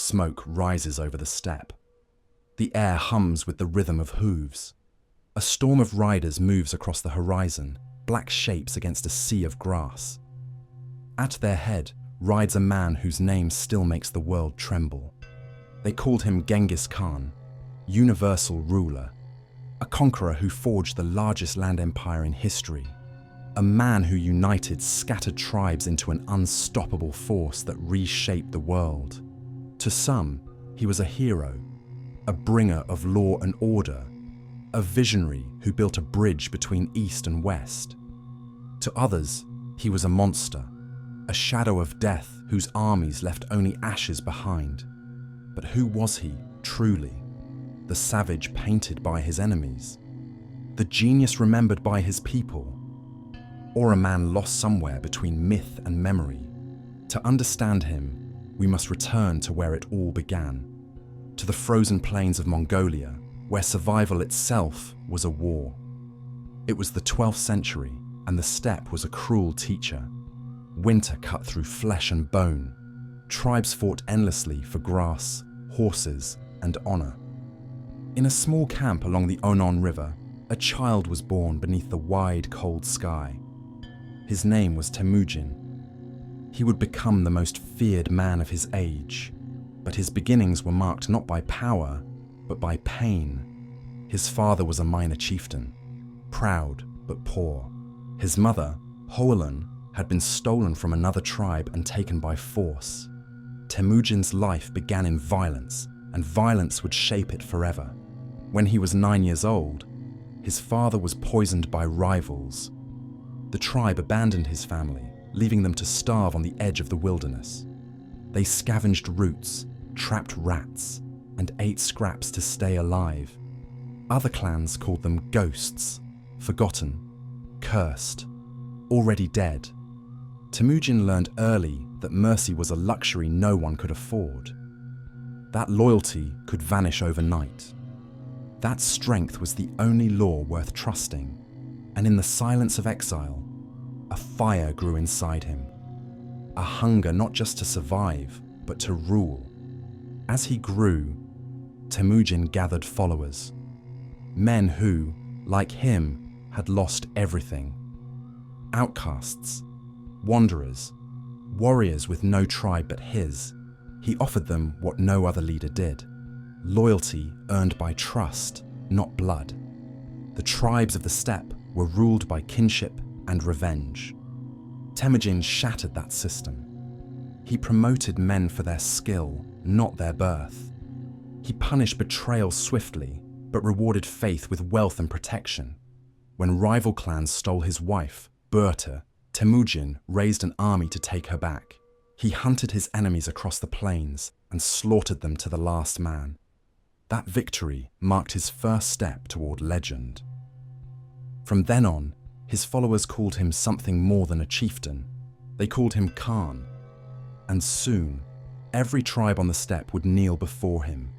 Smoke rises over the steppe. The air hums with the rhythm of hooves. A storm of riders moves across the horizon, black shapes against a sea of grass. At their head rides a man whose name still makes the world tremble. They called him Genghis Khan, universal ruler, a conqueror who forged the largest land empire in history, a man who united scattered tribes into an unstoppable force that reshaped the world. To some, he was a hero, a bringer of law and order, a visionary who built a bridge between East and West. To others, he was a monster, a shadow of death whose armies left only ashes behind. But who was he, truly? The savage painted by his enemies? The genius remembered by his people? Or a man lost somewhere between myth and memory? To understand him, we must return to where it all began, to the frozen plains of Mongolia, where survival itself was a war. It was the 12th century, and the steppe was a cruel teacher. Winter cut through flesh and bone. Tribes fought endlessly for grass, horses, and honor. In a small camp along the Onon River, a child was born beneath the wide, cold sky. His name was Temujin. He would become the most feared man of his age, but his beginnings were marked not by power, but by pain. His father was a minor chieftain, proud but poor. His mother, Hoelun, had been stolen from another tribe and taken by force. Temujin's life began in violence, and violence would shape it forever. When he was 9 years old, his father was poisoned by rivals. The tribe abandoned his family, leaving them to starve on the edge of the wilderness. They scavenged roots, trapped rats, and ate scraps to stay alive. Other clans called them ghosts, forgotten, cursed, already dead. Temujin learned early that mercy was a luxury no one could afford. That loyalty could vanish overnight. That strength was the only law worth trusting, and in the silence of exile, a fire grew inside him. A hunger not just to survive, but to rule. As he grew, Temujin gathered followers. Men who, like him, had lost everything. Outcasts, wanderers, warriors with no tribe but his. He offered them what no other leader did: loyalty earned by trust, not blood. The tribes of the steppe were ruled by kinship and revenge. Temujin shattered that system. He promoted men for their skill, not their birth. He punished betrayal swiftly, but rewarded faith with wealth and protection. When rival clans stole his wife, Berta, Temujin raised an army to take her back. He hunted his enemies across the plains and slaughtered them to the last man. That victory marked his first step toward legend. From then on, his followers called him something more than a chieftain. They called him Kahn. And soon, every tribe on the steppe would kneel before him.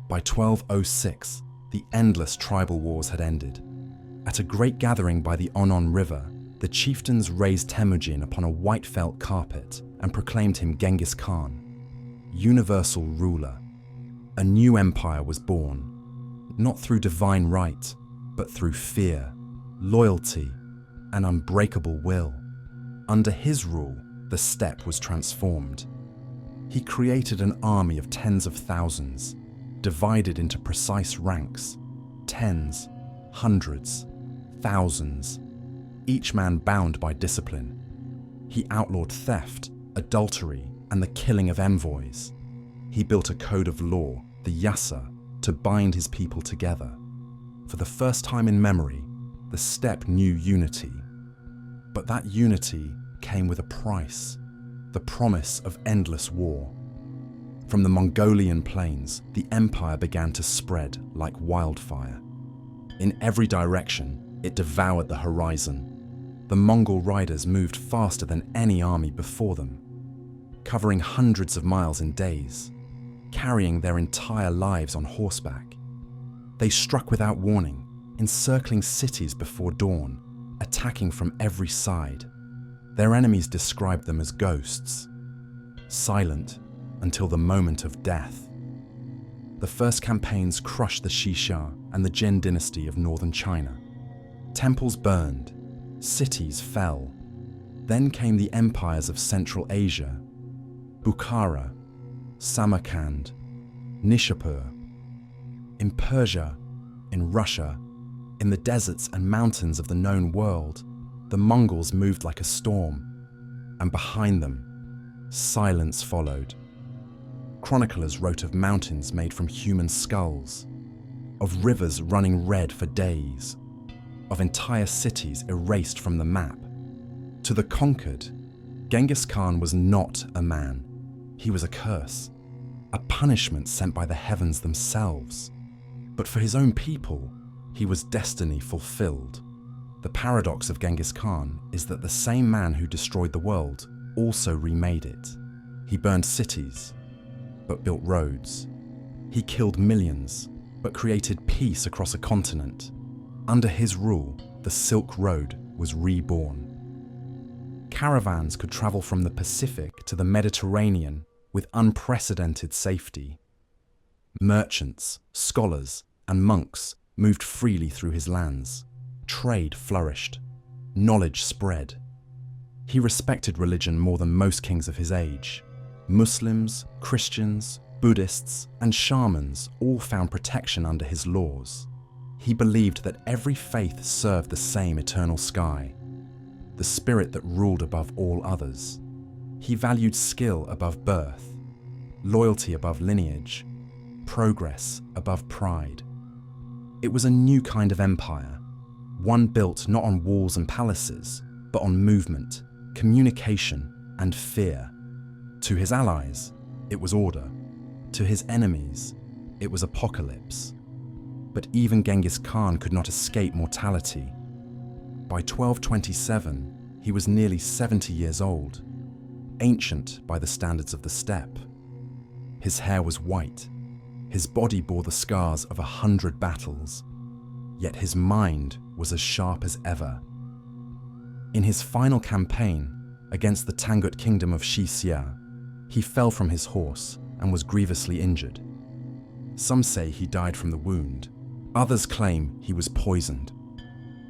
By 1206, the endless tribal wars had ended. At a great gathering by the Onon River, the chieftains raised Temujin upon a white felt carpet and proclaimed him Genghis Khan, universal ruler. A new empire was born, not through divine right, but through fear, loyalty, and unbreakable will. Under his rule, the steppe was transformed. He created an army of tens of thousands, divided into precise ranks, tens, hundreds, thousands, each man bound by discipline. He outlawed theft, adultery, and the killing of envoys. He built a code of law, the Yasa, to bind his people together. For the first time in memory, the steppe knew unity. But that unity came with a price, the promise of endless war. From the Mongolian plains, the empire began to spread like wildfire. In every direction, it devoured the horizon. The Mongol riders moved faster than any army before them, covering hundreds of miles in days, carrying their entire lives on horseback. They struck without warning, encircling cities before dawn, attacking from every side. Their enemies described them as ghosts, silent until the moment of death. The first campaigns crushed the Xixia and the Jin dynasty of northern China. Temples burned, cities fell. Then came the empires of Central Asia, Bukhara, Samarkand, Nishapur. In Persia, in Russia, in the deserts and mountains of the known world, the Mongols moved like a storm, and behind them, silence followed. Chroniclers wrote of mountains made from human skulls, of rivers running red for days, of entire cities erased from the map. To the conquered, Genghis Khan was not a man. He was a curse, a punishment sent by the heavens themselves. But for his own people, he was destiny fulfilled. The paradox of Genghis Khan is that the same man who destroyed the world also remade it. He burned cities, but built roads. He killed millions, but created peace across a continent. Under his rule, the Silk Road was reborn. Caravans could travel from the Pacific to the Mediterranean with unprecedented safety. Merchants, scholars, and monks moved freely through his lands. Trade flourished. Knowledge spread. He respected religion more than most kings of his age. Muslims, Christians, Buddhists, and shamans all found protection under his laws. He believed that every faith served the same eternal sky, the spirit that ruled above all others. He valued skill above birth, loyalty above lineage, progress above pride. It was a new kind of empire, one built not on walls and palaces, but on movement, communication, and fear. To his allies, it was order. To his enemies, it was apocalypse. But even Genghis Khan could not escape mortality. By 1227, he was nearly 70 years old, ancient by the standards of the steppe. His hair was white. His body bore the scars of 100 battles. Yet his mind was as sharp as ever. In his final campaign against the Tangut kingdom of Xixia, he fell from his horse and was grievously injured. Some say he died from the wound. Others claim he was poisoned.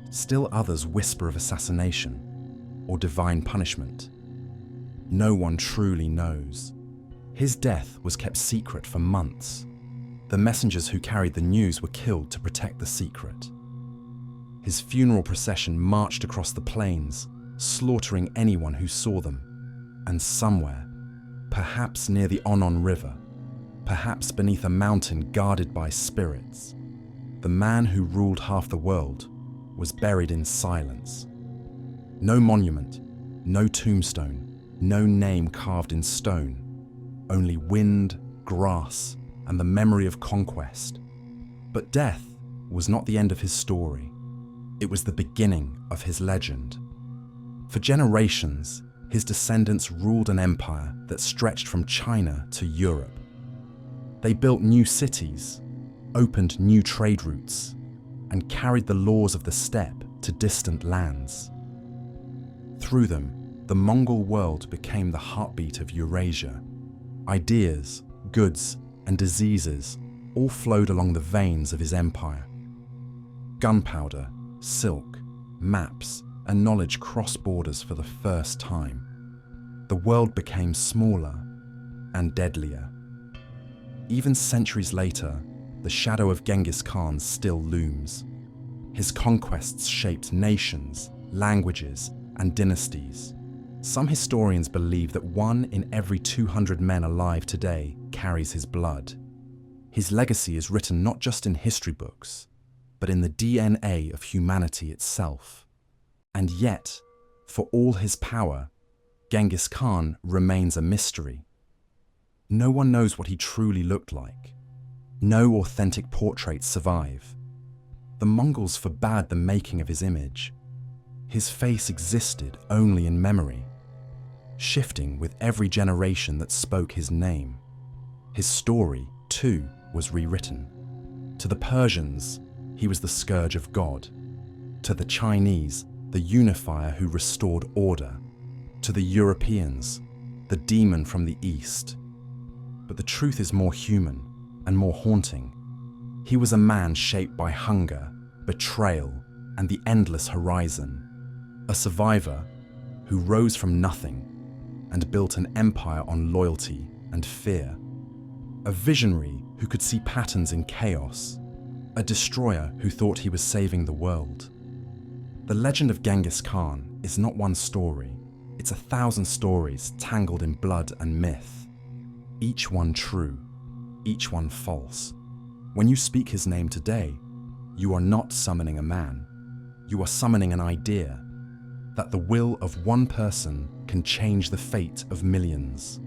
Still others whisper of assassination or divine punishment. No one truly knows. His death was kept secret for months. The messengers who carried the news were killed to protect the secret. His funeral procession marched across the plains, slaughtering anyone who saw them. And somewhere, perhaps near the Onon River, perhaps beneath a mountain guarded by spirits, the man who ruled half the world was buried in silence. No monument, no tombstone, no name carved in stone, only wind, grass, and the memory of conquest. But death was not the end of his story. It was the beginning of his legend. For generations, his descendants ruled an empire that stretched from China to Europe. They built new cities, opened new trade routes, and carried the laws of the steppe to distant lands. Through them, the Mongol world became the heartbeat of Eurasia. Ideas, goods, and diseases all flowed along the veins of his empire. Gunpowder, silk, maps, and knowledge crossed borders for the first time. The world became smaller and deadlier. Even centuries later, the shadow of Genghis Khan still looms. His conquests shaped nations, languages, and dynasties. Some historians believe that 1 in every 200 men alive today carries his blood. His legacy is written not just in history books, but in the DNA of humanity itself. And yet, for all his power, Genghis Khan remains a mystery. No one knows what he truly looked like. No authentic portraits survive. The Mongols forbade the making of his image. His face existed only in memory, shifting with every generation that spoke his name. His story, too, was rewritten. To the Persians, he was the scourge of God. To the Chinese, the unifier who restored order. To the Europeans, the demon from the East. But the truth is more human and more haunting. He was a man shaped by hunger, betrayal, and the endless horizon. A survivor who rose from nothing and built an empire on loyalty and fear. A visionary who could see patterns in chaos. A destroyer who thought he was saving the world. The legend of Genghis Khan is not one story. It's 1,000 stories tangled in blood and myth. Each one true, each one false. When you speak his name today, you are not summoning a man. You are summoning an idea that the will of one person can change the fate of millions.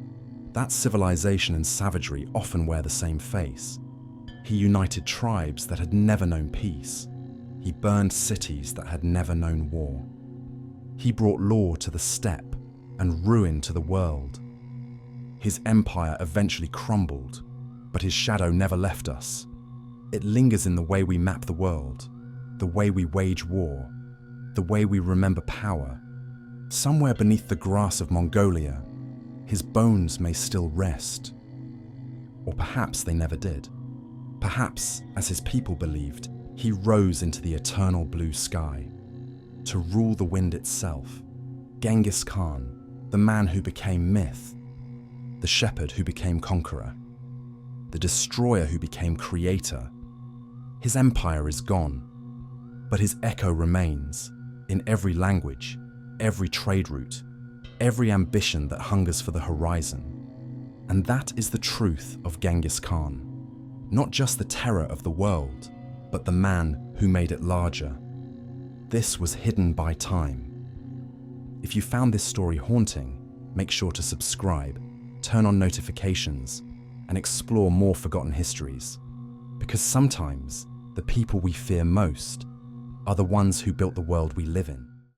That civilization and savagery often wear the same face. He united tribes that had never known peace. He burned cities that had never known war. He brought law to the steppe and ruin to the world. His empire eventually crumbled, but his shadow never left us. It lingers in the way we map the world, the way we wage war, the way we remember power. Somewhere beneath the grass of Mongolia, his bones may still rest. Or perhaps they never did. Perhaps, as his people believed, he rose into the eternal blue sky to rule the wind itself. Genghis Khan, the man who became myth, the shepherd who became conqueror, the destroyer who became creator. His empire is gone, but his echo remains in every language, every trade route, every ambition that hungers for the horizon. And that is the truth of Genghis Khan. Not just the terror of the world, but the man who made it larger. This was hidden by time. If you found this story haunting, make sure to subscribe, turn on notifications, and explore more forgotten histories. Because sometimes the people we fear most are the ones who built the world we live in.